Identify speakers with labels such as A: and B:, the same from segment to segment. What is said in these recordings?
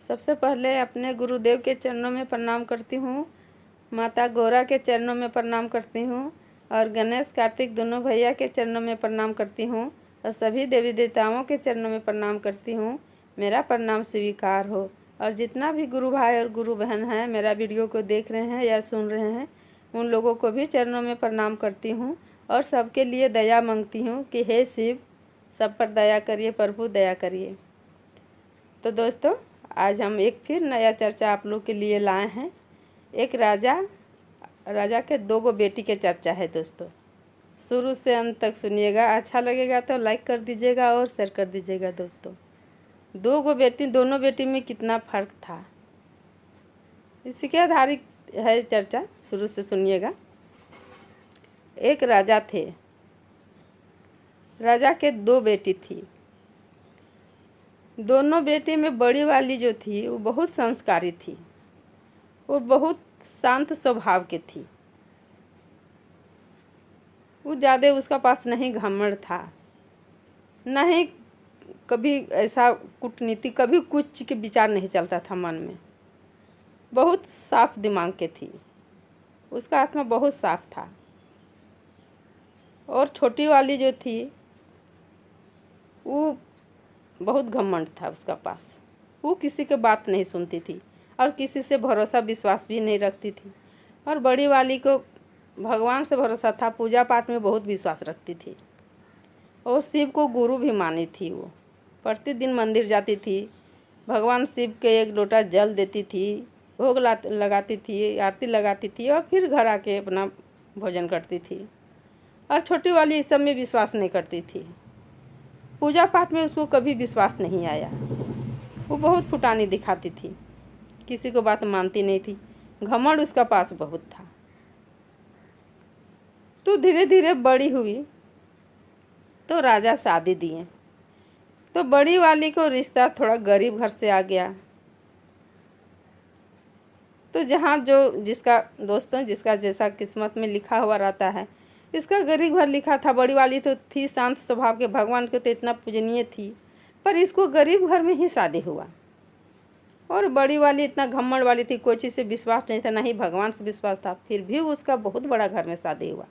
A: सबसे पहले अपने गुरुदेव के चरणों में प्रणाम करती हूँ, माता गौरा के चरणों में प्रणाम करती हूँ और गणेश कार्तिक दोनों भैया के चरणों में प्रणाम करती हूँ और सभी देवी देवताओं के चरणों में प्रणाम करती हूँ। मेरा प्रणाम स्वीकार हो। और जितना भी गुरु भाई और गुरु बहन हैं मेरा वीडियो को देख रहे हैं या सुन रहे हैं, उन लोगों को भी चरणों में प्रणाम करती हूँ और सबके लिए दया मांगती हूँ कि हे शिव, सब पर दया करिए, प्रभु दया करिए। तो दोस्तों, आज हम एक फिर नया चर्चा आप लोग के लिए लाए हैं। एक राजा के 2 बेटी के चर्चा है दोस्तों। शुरू से अंत तक सुनिएगा, अच्छा लगेगा तो लाइक कर दीजिएगा और शेयर कर दीजिएगा दोस्तों। 2 बेटी, दोनों बेटी में कितना फ़र्क था, इसी के आधारित है चर्चा। शुरू से सुनिएगा। एक राजा थे, राजा के 2 बेटी थी। दोनों बेटी में बड़ी वाली जो थी वो बहुत संस्कारी थी और बहुत शांत स्वभाव की थी। वो ज़्यादा उसका पास नहीं घमंड था, न ही कभी ऐसा कूटनीति, कभी कुछ के विचार नहीं चलता था मन में। बहुत साफ दिमाग के थी, उसका आत्मा बहुत साफ था। और छोटी वाली जो थी वो बहुत घमंड था उसका पास। वो किसी की बात नहीं सुनती थी और किसी से भरोसा विश्वास भी नहीं रखती थी। और बड़ी वाली को भगवान से भरोसा था, पूजा पाठ में बहुत विश्वास रखती थी और शिव को गुरु भी मानी थी। वो प्रतिदिन मंदिर जाती थी, भगवान शिव के 1 लोटा जल देती थी, भोग लगाती थी, आरती लगाती थी और फिर घर आके अपना भोजन करती थी। और छोटी वाली इस सब में विश्वास नहीं करती थी। पूजा पाठ में उसको कभी विश्वास नहीं आया। वो बहुत फुटानी दिखाती थी, किसी को बात मानती नहीं थी, घमंड उसका पास बहुत था। तो धीरे धीरे बड़ी हुई तो राजा शादी दिए। तो बड़ी वाली को रिश्ता थोड़ा गरीब घर से आ गया। तो जहाँ जो जिसका दोस्तों जिसका जैसा किस्मत में लिखा हुआ रहता है, इसका गरीब घर लिखा था। बड़ी वाली तो थी शांत स्वभाव के, भगवान को तो इतना पूजनीय थी, पर इसको गरीब घर में ही शादी हुआ। और बड़ी वाली इतना घमंड वाली थी, कोई चीज़ से विश्वास नहीं था, ना ही भगवान से विश्वास था। फिर भी उसका बहुत बड़ा घर में शादी हुआ,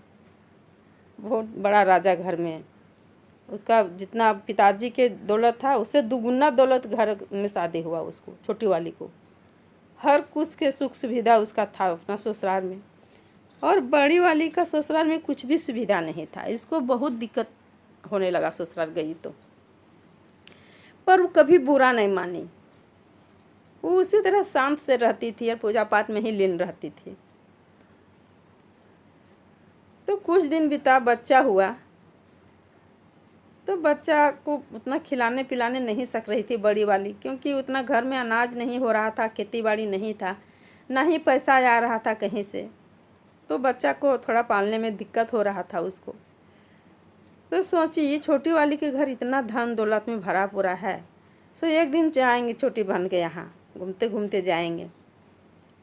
A: बहुत बड़ा राजा घर में। उसका जितना पिताजी के दौलत था उससे दुगुना दौलत घर में शादी हुआ उसको, छोटी वाली को। हर कुछ के सुख सुविधा उसका था अपना ससुराल में। और बड़ी वाली का ससुराल में कुछ भी सुविधा नहीं था। इसको बहुत दिक्कत होने लगा ससुराल गई तो, पर वो कभी बुरा नहीं मानी। वो उसी तरह शांत से रहती थी और पूजा पाठ में ही लीन रहती थी। तो कुछ दिन बीता, बच्चा हुआ। तो बच्चा को उतना खिलाने पिलाने नहीं सक रही थी बड़ी वाली, क्योंकि उतना घर में अनाज नहीं हो रहा था, खेती बाड़ी नहीं था, ना ही पैसा आ रहा था कहीं से। तो बच्चा को थोड़ा पालने में दिक्कत हो रहा था उसको। तो सोची ये छोटी वाली के घर इतना धन दौलत में भरा पूरा है, सो एक दिन जाएंगे छोटी बहन के यहाँ, घूमते घूमते जाएंगे।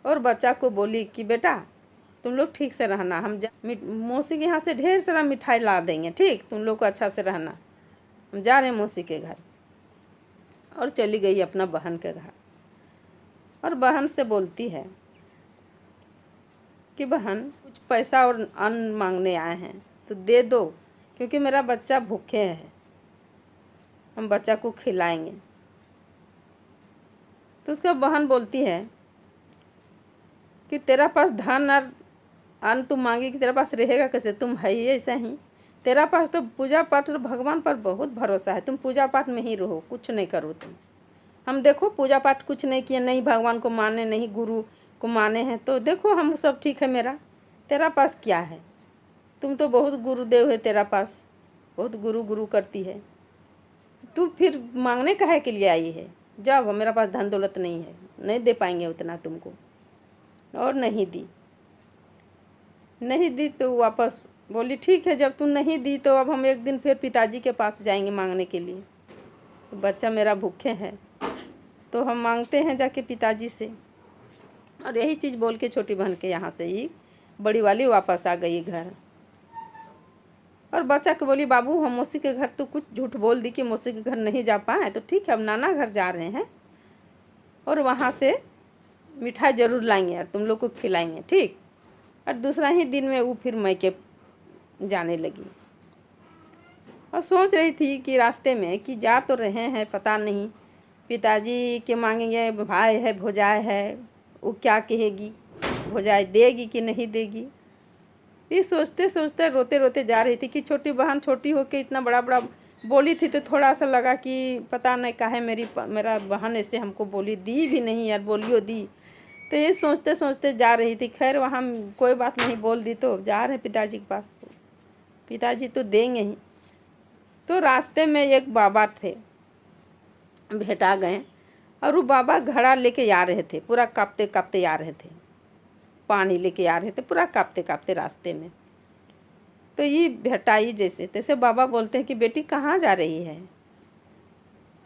A: और बच्चा को बोली कि बेटा तुम लोग ठीक से रहना, हम मौसी के यहाँ से ढेर सारा मिठाई ला देंगे, ठीक, तुम लोग को अच्छा से रहना, हम जा रहे हैं मौसी के घर। और चली गई अपना बहन के घर। और बहन से बोलती है कि बहन कुछ पैसा और अन्न मांगने आए हैं तो दे दो, क्योंकि मेरा बच्चा भूखे है, हम बच्चा को खिलाएंगे। तो उसका बहन बोलती है कि तेरा पास धन और अन्न तुम मांगी कि तेरा पास रहेगा कैसे, तुम है ही ऐसा ही, तेरा पास तो पूजा पाठ और भगवान पर बहुत भरोसा है, तुम पूजा पाठ में ही रहो, कुछ नहीं करो तुम। हम देखो पूजा पाठ कुछ नहीं किए, नहीं भगवान को माने, नहीं गुरु को माने हैं, तो देखो हम सब ठीक है मेरा, तेरा पास क्या है, तुम तो बहुत गुरुदेव है, तेरा पास बहुत गुरु गुरु करती है, तू फिर मांगने काहे के लिए आई है, जाओ, मेरा पास धन दौलत नहीं है, नहीं दे पाएंगे उतना तुमको। और नहीं दी तो वापस बोली ठीक है, जब तुम नहीं दी तो अब हम एक दिन फिर पिताजी के पास जाएंगे मांगने के लिए। तो बच्चा मेरा भूखे है, तो हम मांगते हैं जाके पिताजी से। और यही चीज़ बोल के छोटी बहन के यहाँ से ही बड़ी वाली वापस आ गई घर। और बच्चा को बोली बाबू हम मौसी के घर, तो कुछ झूठ बोल दी कि मौसी के घर नहीं जा पाए, तो ठीक है अब नाना घर जा रहे हैं। और वहाँ से मिठाई ज़रूर लाएंगे और तुम लोग को खिलाएंगे, ठीक। और दूसरा ही दिन में वो फिर मायके जाने लगी और सोच रही थी कि रास्ते में कि जा तो रहे हैं, पता नहीं पिताजी के मांगेंगे, भाई है भौजाई है, वो क्या कहेगी, भौजाई देगी कि नहीं देगी। ये सोचते सोचते रोते रोते जा रही थी कि छोटी बहन छोटी होके इतना बड़ा बड़ा बोली थी, तो थोड़ा सा लगा कि पता नहीं काहे मेरा बहन ऐसे हमको बोली, दी भी नहीं यार, बोलियो दी। तो ये सोचते सोचते जा रही थी। खैर वहाँ कोई बात नहीं, बोल दी तो जा रहे पिताजी के पास, पिताजी तो देंगे ही। तो रास्ते में एक बाबा थे, भेटा गए और वो बाबा घड़ा लेके आ रहे थे, पूरा कांपते कांपते आ रहे थे, पानी लेके आ रहे थे पूरा कांपते कांपते रास्ते में। तो ये भेटाई जैसे तैसे बाबा बोलते हैं कि बेटी कहाँ जा रही है।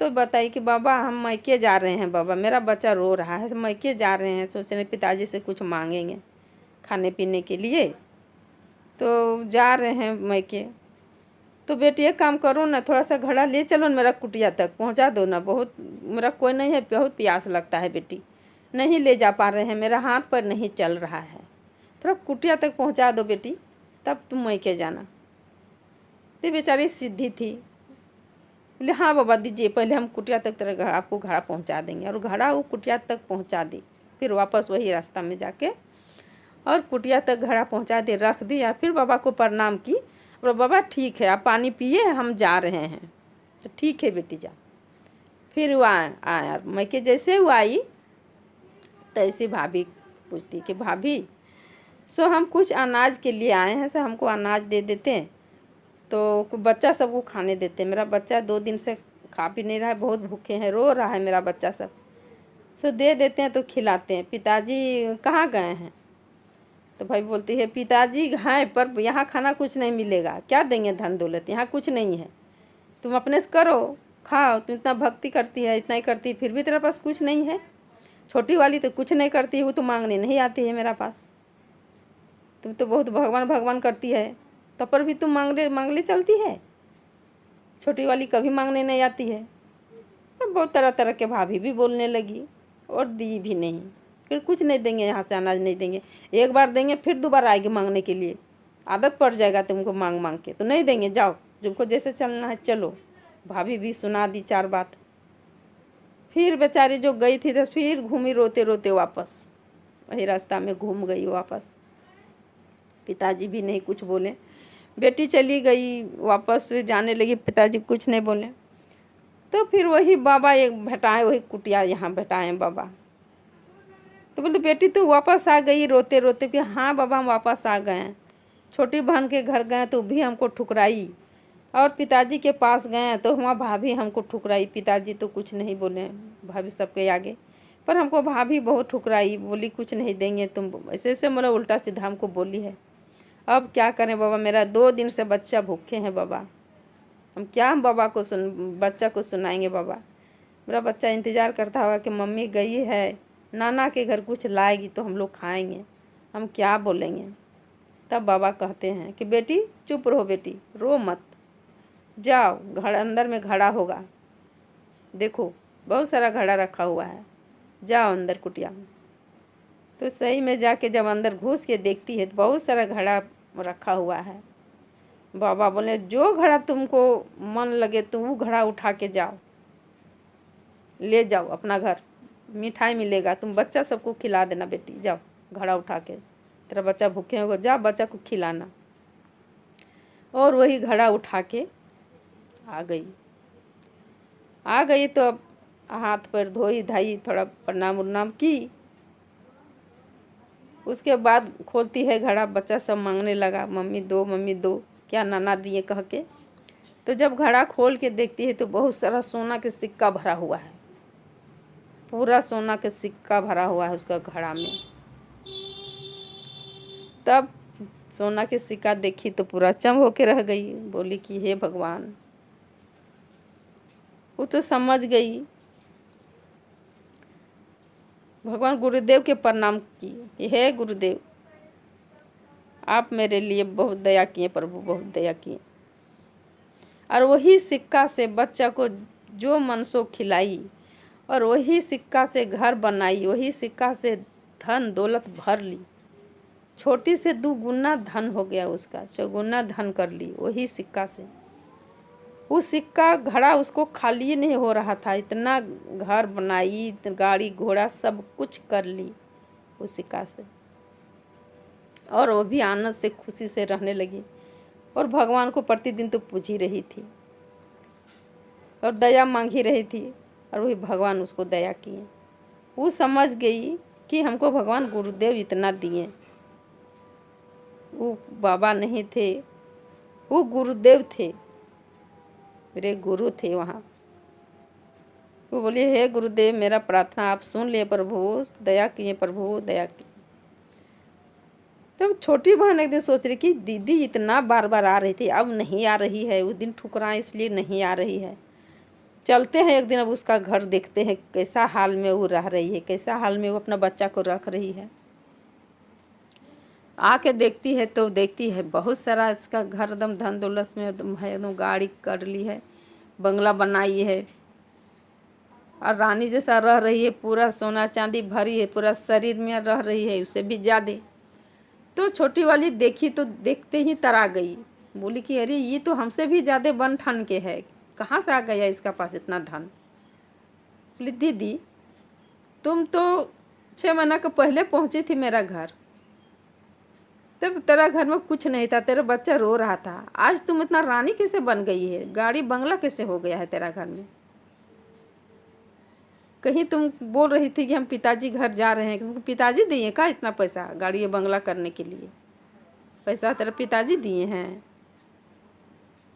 A: तो बताई कि बाबा हम मायके जा रहे हैं, बाबा मेरा बच्चा रो रहा है, मायके जा रहे हैं, सोच रहे पिताजी से कुछ मांगेंगे खाने पीने के लिए, तो जा रहे हैं मायके। तो बेटी एक काम करो ना, थोड़ा सा घड़ा ले चलो ना, मेरा कुटिया तक पहुंचा दो ना, बहुत मेरा कोई नहीं है, बहुत प्यास लगता है बेटी, नहीं ले जा पा रहे हैं, मेरा हाथ पर नहीं चल रहा है, थोड़ा कुटिया तक पहुंचा दो बेटी, तब तुम मायके जाना। तो बेचारी सीधी थी, बोले हाँ बाबा दीजिए, पहले हम कुटिया तक तेरा आपको घड़ा पहुंचा देंगे। और घड़ा वो कुटिया तक पहुंचा दी, फिर वापस वही रास्ता में जाके और कुटिया तक घड़ा पहुंचा दे, रख दिया। फिर बाबा को प्रणाम की, और बाबा ठीक है आप पानी पिए, हम जा रहे हैं। तो ठीक है बेटी जा। फिर वो आया मायके, जैसे वो आई तैसे भाभी पूछती कि भाभी सो हम कुछ अनाज के लिए आए हैं, सो हमको अनाज दे देते हैं तो बच्चा सबको खाने देते। मेरा बच्चा 2 दिन से खा पी नहीं रहा है, बहुत भूखे हैं, रो रहा है मेरा बच्चा सब, सो दे देते हैं तो खिलाते हैं। पिताजी कहाँ गए हैं। तो भाई बोलती है पिताजी हैं पर यहाँ खाना कुछ नहीं मिलेगा, क्या देंगे धन दौलत, यहाँ कुछ नहीं है, तुम अपने से करो खाओ, तुम इतना भक्ति करती है, इतना ही करती है, फिर भी तेरे पास कुछ नहीं है। छोटी वाली तो कुछ नहीं करती, वो तो मांगने नहीं आती है मेरा पास, तुम तो बहुत भगवान भगवान करती है, तब पर भी तुम मांगले चलती है। छोटी वाली कभी मांगने नहीं आती है। और बहुत तरह तरह के भाभी भी बोलने लगी, और दी भी नहीं, फिर कुछ नहीं देंगे, यहाँ से अनाज नहीं देंगे, एक बार देंगे फिर दोबारा आएगी मांगने के लिए, आदत पड़ जाएगा तुमको मांग मांग के, तो नहीं देंगे, जाओ तुमको जैसे चलना है चलो। भाभी भी सुना दी 4 बात। फिर बेचारी जो गई थी तो फिर घूमी रोते रोते वापस, वही रास्ता में घूम गई वापस। पिताजी भी नहीं कुछ बोले, बेटी चली गई वापस, फिर जाने लगी, पिताजी कुछ नहीं बोले। तो फिर वही बाबा एक भेटाए, वही कुटिया यहाँ भेटाए बाबा। तो बोलते बेटी तू वापस आ गई रोते रोते। कि हाँ बाबा हम वापस आ गए हैं, छोटी बहन के घर गए तो भी हमको ठुकराई, और पिताजी के पास गए तो वहाँ भाभी हमको ठुकराई, पिताजी तो कुछ नहीं बोले भाभी सबके आगे, पर हमको भाभी बहुत ठुकराई, बोली कुछ नहीं देंगे तुम, ऐसे ऐसे मतलब उल्टा सीधा हमको बोली है। अब क्या करें बाबा, मेरा 2 दिन से बच्चा भूखे हैं बाबा, हम क्या बाबा को बच्चा को सुनाएंगे बाबा। मेरा बच्चा इंतज़ार करता होगा कि मम्मी गई है नाना के घर, कुछ लाएगी तो हम लोग खाएंगे, हम क्या बोलेंगे। तब बाबा कहते हैं कि बेटी चुप रहो, बेटी रो मत, जाओ घर अंदर में घड़ा होगा, देखो बहुत सारा घड़ा रखा हुआ है, जाओ अंदर कुटिया में। तो सही में जाके जब अंदर घुस के देखती है तो बहुत सारा घड़ा रखा हुआ है। बाबा बोले जो घड़ा तुमको मन लगे तुम वो घड़ा उठा के जाओ, ले जाओ अपना घर, मिठाई मिलेगा, तुम बच्चा सबको खिला देना बेटी, जाओ घड़ा उठा के, तेरा बच्चा भूखे होगा, जा बच्चा को खिलाना। और वही घड़ा उठा के आ गई तो अब हाथ पैर धोई धाई, थोड़ा प्रणाम उन्नाम की, उसके बाद खोलती है घड़ा, बच्चा सब मांगने लगा मम्मी दो क्या नाना दिए कह के। तो जब घड़ा खोल के देखती है तो बहुत सारा सोना के सिक्का भरा हुआ है, पूरा सोना के सिक्का भरा हुआ है उसका घड़ा में। तब सोना के सिक्का देखी तो पूरा चम होके रह गई, बोली कि हे भगवान। वो तो समझ गई, भगवान गुरुदेव के प्रणाम की, हे गुरुदेव आप मेरे लिए बहुत दया किए प्रभु, बहुत दया किए। और वही सिक्का से बच्चा को जो मन सो खिलाई, और वही सिक्का से घर बनाई, वही सिक्का से धन दौलत भर ली। छोटी से दुगुना धन हो गया उसका, चौगुना धन कर ली वही सिक्का से। वो सिक्का घड़ा उसको खाली नहीं हो रहा था, इतना घर बनाई, गाड़ी घोड़ा सब कुछ कर ली उस सिक्का से। और वो भी आनंद से खुशी से रहने लगी और भगवान को प्रतिदिन तो पूज ही रही थी और दया मांग ही रही थी, और वही भगवान उसको दया किए। वो समझ गई कि हमको भगवान गुरुदेव इतना दिए। वो बाबा नहीं थे, वो गुरुदेव थे, मेरे गुरु थे वहाँ। वो बोले, हे गुरुदेव मेरा प्रार्थना आप सुन लिए प्रभु, दया किए प्रभु, दया किए। तब छोटी बहन एक दिन सोच रही कि दीदी इतना बार बार आ रही थी, अब नहीं आ रही है। उस दिन ठुकराए इसलिए नहीं आ रही है। चलते हैं एक दिन, अब उसका घर देखते हैं कैसा हाल में वो रह रही है, कैसा हाल में वो अपना बच्चा को रख रही है। आके देखती है तो देखती है बहुत सारा इसका घर एकदम धन दौलत में एकदम है, एकदम गाड़ी कर ली है, बंगला बनाई है और रानी जैसा रह रही है, पूरा सोना चांदी भरी है, पूरा शरीर में रह रही है, उससे भी ज़्यादा। तो छोटी वाली देखी तो देखते ही तरा गई, बोली कि अरे ये तो हमसे भी ज़्यादा बन ठन के है, कहाँ से आ गया इसका पास इतना धन। बोली दीदी तुम तो 6 महीना के पहले पहुँची थी मेरा घर, तब तेरा घर में कुछ नहीं था, तेरा बच्चा रो रहा था। आज तुम इतना रानी कैसे बन गई है, गाड़ी बंगला कैसे हो गया है तेरा घर में। कहीं तुम बोल रही थी कि हम पिताजी घर जा रहे हैं, क्योंकि पिताजी दिए का इतना पैसा गाड़ी बंगला करने के लिए, पैसा तेरा पिताजी दिए हैं।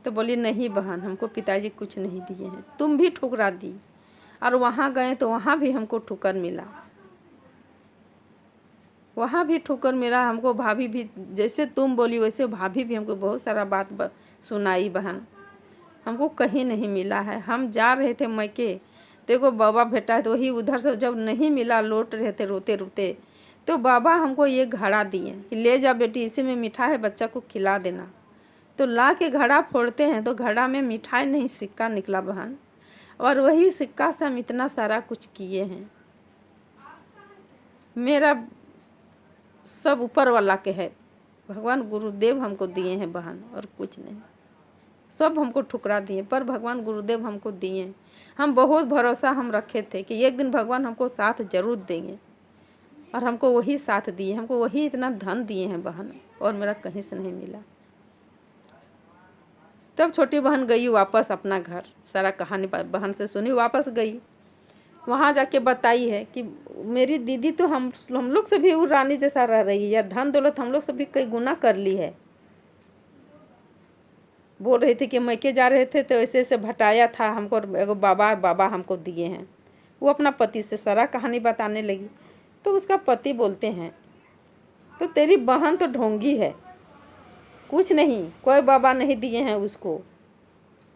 A: तो बोली नहीं बहन, हमको पिताजी कुछ नहीं दिए हैं, तुम भी ठुकरा दी, और वहाँ गए तो वहाँ भी हमको ठुकर मिला, वहाँ भी ठुकर मिला हमको। भाभी भी जैसे तुम बोली वैसे भाभी भी हमको बहुत सारा बात सुनाई बहन, हमको कहीं नहीं मिला है। हम जा रहे थे मैके, देखो बाबा भेटा है, तो वही उधर से जब नहीं मिला लौट रहे थे रोते रोते, तो बाबा हमको ये घड़ा दिए कि ले जा बेटी, इसी में मिठाई है, बच्चा को खिला देना। तो ला के घड़ा फोड़ते हैं तो घड़ा में मिठाई नहीं सिक्का निकला बहन, और वही सिक्का से हम इतना सारा कुछ किए हैं। मेरा सब ऊपर वाला के है, भगवान गुरुदेव हमको दिए हैं बहन, और कुछ नहीं। सब हमको ठुकरा दिए, पर भगवान गुरुदेव हमको दिए। हम बहुत भरोसा हम रखे थे कि एक दिन भगवान हमको साथ जरूर देंगे, और हमको वही साथ दिए, हमको वही इतना धन दिए हैं बहन, और मेरा कहीं से नहीं मिला। तब छोटी बहन गई वापस अपना घर, सारा कहानी बहन से सुनी, वापस गई। वहाँ जाके बताई है कि मेरी दीदी तो हम लोग से भी वो रानी जैसा रह रही है, या धन दौलत हम लोग से भी कई गुना कर ली है। बोल रही थी कि मैके जा रहे थे तो ऐसे ऐसे भटाया था हमको, एगो बाबा हमको दिए हैं। वो अपना पति से सारा कहानी बताने लगी। तो उसका पति बोलते हैं, तो तेरी बहन तो ढोंगी है, कुछ नहीं, कोई बाबा नहीं दिए हैं उसको,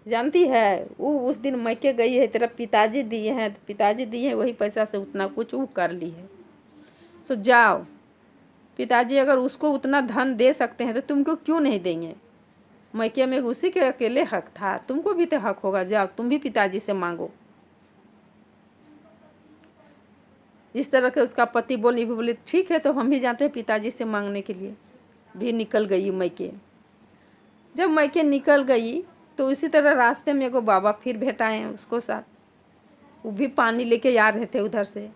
A: जानती है वो उस दिन मैके गई है, तेरा पिताजी दिए हैं, पिताजी दिए हैं, वही पैसा से उतना कुछ वो कर ली है। सो जाओ, पिताजी अगर उसको उतना धन दे सकते हैं तो तुमको क्यों नहीं देंगे। मैके में उसी के अकेले हक था, तुमको भी तो हक होगा, जाओ तुम भी पिताजी से मांगो। इस तरह के उसका पति बोले ठीक है, तो हम भी जाते हैं पिताजी से मांगने के लिए। भी निकल गई मैके। जब मैके निकल गई तो उसी तरह रास्ते में एगो बाबा फिर भेटाए उसको साथ, वो भी पानी लेके आ रहे थे उधर से।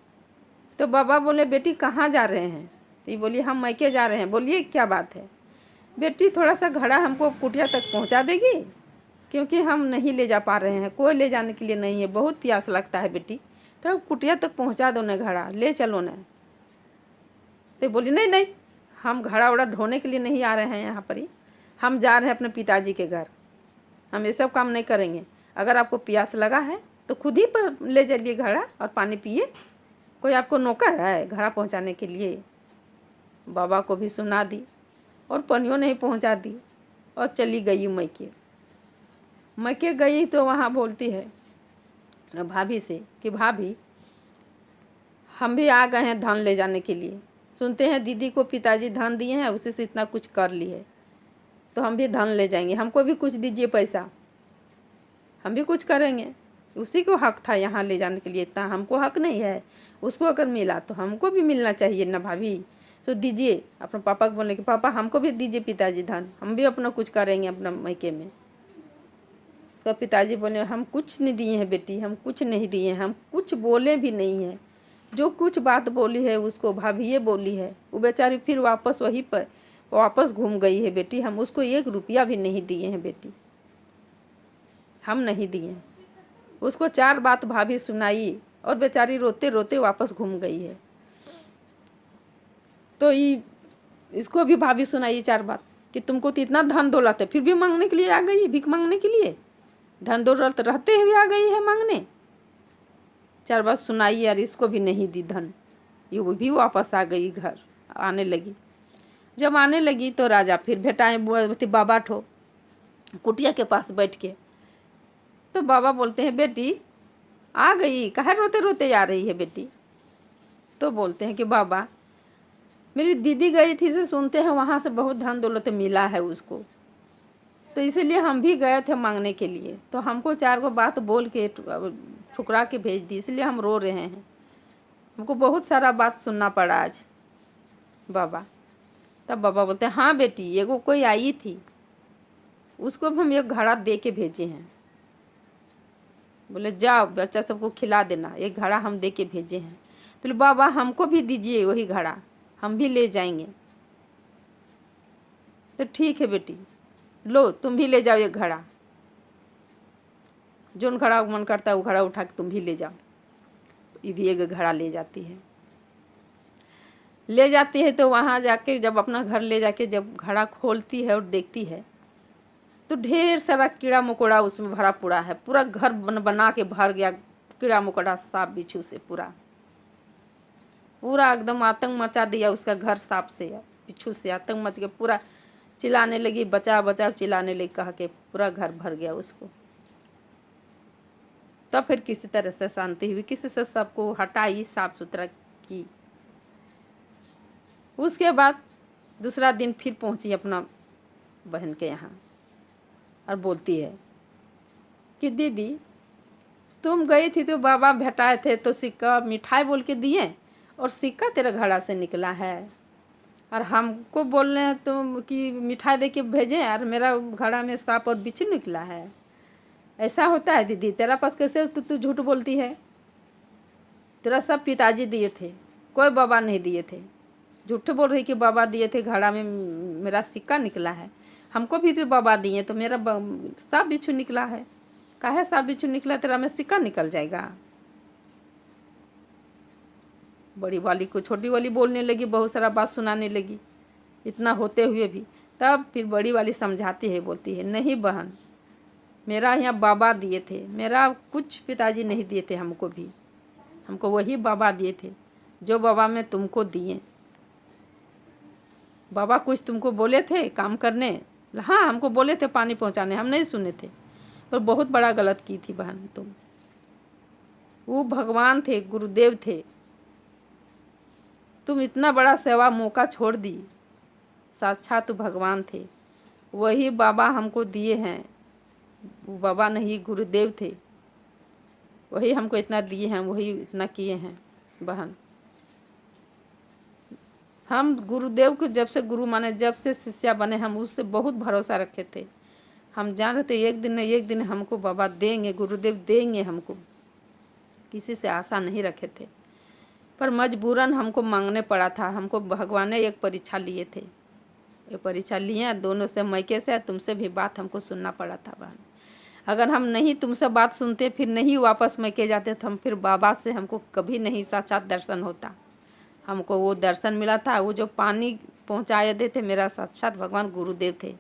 A: तो बाबा बोले बेटी कहाँ जा रहे हैं। तो ये बोली हम मैके जा रहे हैं। बोलिए क्या बात है। बेटी थोड़ा सा घड़ा हमको कुटिया तक पहुँचा देगी, क्योंकि हम नहीं ले जा पा रहे हैं, कोई ले जाने के लिए नहीं है, बहुत प्यास लगता है बेटी, तो कुटिया तक पहुँचा दो ना, घड़ा ले चलो ना। तो बोली नहीं नहीं, हम घड़ा उड़ा ढोने के लिए नहीं आ रहे हैं यहाँ पर ही, हम जा रहे हैं अपने पिताजी के घर, हम ये सब काम नहीं करेंगे। अगर आपको प्यास लगा है तो खुद ही पर ले जाइए घड़ा और पानी पिए, कोई आपको नौकर है घड़ा पहुँचाने के लिए। बाबा को भी सुना दी और पनियों नहीं पहुँचा दी और चली गई मैके गई। तो वहाँ बोलती है भाभी से कि भाभी हम भी आ गए हैं धान ले जाने के लिए, सुनते हैं दीदी को पिताजी धान दिए हैं, उसी से इतना कुछ कर ली है, तो हम भी धान ले जाएंगे, हमको भी कुछ दीजिए पैसा, हम भी कुछ करेंगे। उसी को हक था यहाँ ले जाने के लिए, इतना हमको हक नहीं है। उसको अगर मिला तो हमको भी मिलना चाहिए ना भाभी। तो दीजिए, अपने पापा को बोलने कि पापा हमको भी दीजिए पिताजी धन, हम भी अपना कुछ करेंगे अपना मायके में। उसका पिताजी बोले हम कुछ नहीं दिए हैं बेटी, हम कुछ नहीं दिए हैं, हम कुछ बोले भी नहीं हैं। जो कुछ बात बोली है उसको भाभी ये बोली है, वो बेचारी फिर वापस वहीं पर वापस घूम गई है बेटी। हम उसको 1 रुपया भी नहीं दिए हैं बेटी, हम नहीं दिए। उसको 4 बात भाभी सुनाई और बेचारी रोते रोते वापस घूम गई है। तो इसको भी भाभी सुनाई 4 बात कि तुमको तो इतना धन दौलत है, फिर भी मांगने के लिए आ गई, भीख मांगने के लिए। धन दौलत रहते हुए आ गई है मांगने। 4 बात सुनाई यार, इसको भी नहीं दी धन। ये वो भी वापस आ गई, घर आने लगी। जब आने लगी तो राजा फिर भेटाए, बोलती बाबा ठो कुटिया के पास बैठ के। तो बाबा बोलते हैं बेटी आ गई, काहे रोते रोते आ रही है बेटी। तो बोलते हैं कि बाबा मेरी दीदी गई थी से सुनते हैं वहाँ से बहुत धन दौलत मिला है उसको, तो इसीलिए हम भी गए थे मांगने के लिए। तो हमको 4 गो बात बोल के ठुकरा के भेज दी, इसलिए हम रो रहे हैं। हमको बहुत सारा बात सुनना पड़ा आज बाबा। तब बाबा बोलते हैं हाँ बेटी, एगो कोई आई थी, उसको भी हम 1 घड़ा दे के भेजे हैं। बोले जाओ बच्चा सबको खिला देना, 1 घड़ा हम दे के भेजे हैं। तो बाबा हमको भी दीजिए वही घड़ा, हम भी ले जाएंगे। तो ठीक है बेटी, लो तुम भी ले जाओ 1 घड़ा, जोन घड़ा मन करता है वो घड़ा उठा के तुम भी ले जाओ। ये भी 1 घड़ा ले जाती है। ले जाती है तो वहाँ जाके जब अपना घर ले जाके जब घड़ा खोलती है और देखती है तो ढेर सारा कीड़ा मकोड़ा उसमें भरा पूरा है। पूरा घर बना के भर गया कीड़ा मकोड़ा, सांप बिच्छू से पूरा एकदम आतंक मचा दिया उसका घर, सांप से बिच्छू से आतंक मच गया। पूरा चिल्लाने लगी बचाओ बचाओ, चिल्लाने लगी कह के पूरा घर भर गया उसको। तब फिर किसी तरह से शांति हुई, किसी से सबको हटाई, साफ सुथरा की। उसके बाद दूसरा दिन फिर पहुंची अपना बहन के यहाँ और बोलती है कि दीदी तुम गई थी तो बाबा भेटाए थे तो सिक्का मिठाई बोल के दिए और सिक्का तेरे घड़ा से निकला है, और हमको बोल रहे हैं तुम कि मिठाई दे के भेजें और मेरा घड़ा में सांप और बिच्छू निकला है। ऐसा होता है दीदी, तेरा पास कैसे तू झूठ बोलती है। तेरा सब पिताजी दिए थे, कोई बाबा नहीं दिए थे। झूठ बोल रही कि बाबा दिए थे, घड़ा में मेरा सिक्का निकला है। हमको भी तो बाबा दिए तो मेरा सांप बिच्छू निकला है। काहे सांप बिच्छू निकला, तेरा में सिक्का निकल जाएगा। बड़ी वाली को छोटी वाली बोलने लगी, बहुत सारा बात सुनाने लगी। इतना होते हुए भी तब फिर बड़ी वाली समझाती है, बोलती है नहीं बहन, मेरा यहाँ बाबा दिए थे, मेरा कुछ पिताजी नहीं दिए थे हमको भी, हमको वही बाबा दिए थे जो बाबा मैं तुमको दिए। बाबा कुछ तुमको बोले थे काम करने, हाँ हमको बोले थे पानी पहुँचाने, हम नहीं सुने थे, पर बहुत बड़ा गलत की थी बहन तुम। वो भगवान थे, गुरुदेव थे, तुम इतना बड़ा सेवा मौका छोड़ दी। साक्षात भगवान थे, वही बाबा हमको दिए हैं। वो बाबा नहीं गुरुदेव थे, वही हमको इतना दिए हैं, वही इतना किए हैं बहन। हम गुरुदेव को जब से गुरु माने, जब से शिष्या बने, हम उससे बहुत भरोसा रखे थे। हम जान रहे थे एक दिन न एक दिन हमको बाबा देंगे, गुरुदेव देंगे हमको, किसी से आशा नहीं रखे थे। पर मजबूरन हमको मांगने पड़ा था। हमको भगवान ने एक परीक्षा लिए थे, ये परीक्षा लिए दोनों से, मैके से तुमसे भी बात हमको सुनना पड़ा था बहन। अगर हम नहीं तुमसे बात सुनते, फिर नहीं वापस मैके जाते, तो हम फिर बाबा से हमको कभी नहीं साक्षात दर्शन होता। हमको वो दर्शन मिला था, वो जो पानी पहुँचाए देते मेरा साक्षात भगवान गुरुदेव थे।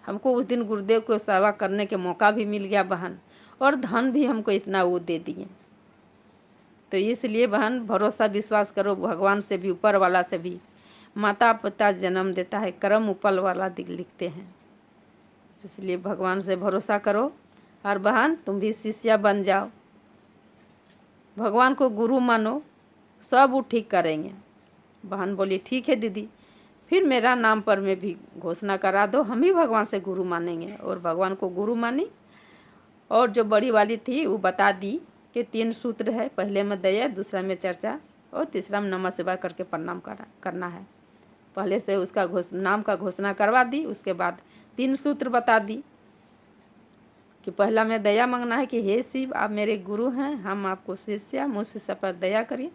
A: हमको उस दिन गुरुदेव को सेवा करने के मौका भी मिल गया बहन, और धन भी हमको इतना वो दे दिए। तो इसलिए बहन भरोसा विश्वास करो भगवान से भी, ऊपर वाला से भी। माता पिता जन्म देता है, कर्म ऊपर वाला लिखते हैं। इसलिए भगवान से भरोसा करो, और बहन तुम भी शिष्या बन जाओ, भगवान को गुरु मानो, सब वो ठीक करेंगे। बहन बोली ठीक है दीदी, फिर मेरा नाम पर में भी घोषणा करा दो, हम ही भगवान से गुरु मानेंगे। और भगवान को गुरु मानी और जो बड़ी वाली थी वो बता दी कि 3 सूत्र है, पहले में दया, दूसरा में चर्चा और तीसरा में नमः शिवाय करके प्रणाम करना है। पहले से उसका नाम का घोषणा करवा दी, उसके बाद 3 सूत्र बता दी कि पहला में दया मांगना है कि हे शिव, आप मेरे गुरु हैं, हम आपको शिष्य, मुझसे सब पर दया करिए।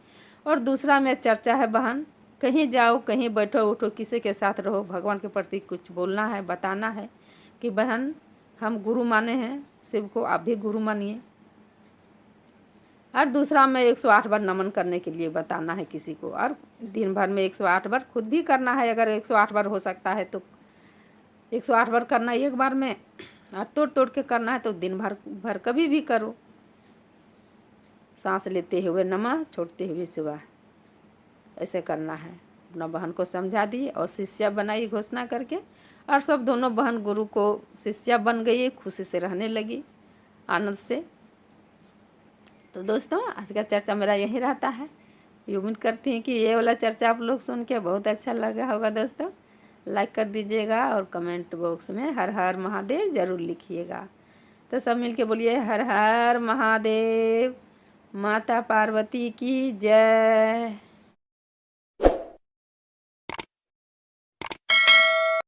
A: और दूसरा में चर्चा है बहन, कहीं जाओ, कहीं बैठो उठो, किसी के साथ रहो, भगवान के प्रति कुछ बोलना है, बताना है कि बहन हम गुरु माने हैं शिव को, आप भी गुरु मानिए। और दूसरा में 108 बार नमन करने के लिए बताना है किसी को, और दिन भर में 108 बार खुद भी करना है। अगर 108 बार हो सकता है तो 108 बार करना एक बार में, और तोड़ तोड़ के करना है तो दिन भर कभी भी करो। सांस लेते हुए नमः, छोड़ते हुए शिवाय, ऐसे करना है। अपना बहन को समझा दी और शिष्या बनाई घोषणा करके, और सब दोनों बहन गुरु को शिष्या बन गई, खुशी से रहने लगी, आनंद से। तो दोस्तों आज का चर्चा मेरा यही रहता है। उम्मीद करती हैं कि ये वाला चर्चा आप लोग सुन के बहुत अच्छा लगा होगा। दोस्तों लाइक कर दीजिएगा और कमेंट बॉक्स में हर हर महादेव ज़रूर लिखिएगा। तो सब मिलके बोलिए हर हर महादेव, माता पार्वती की जय।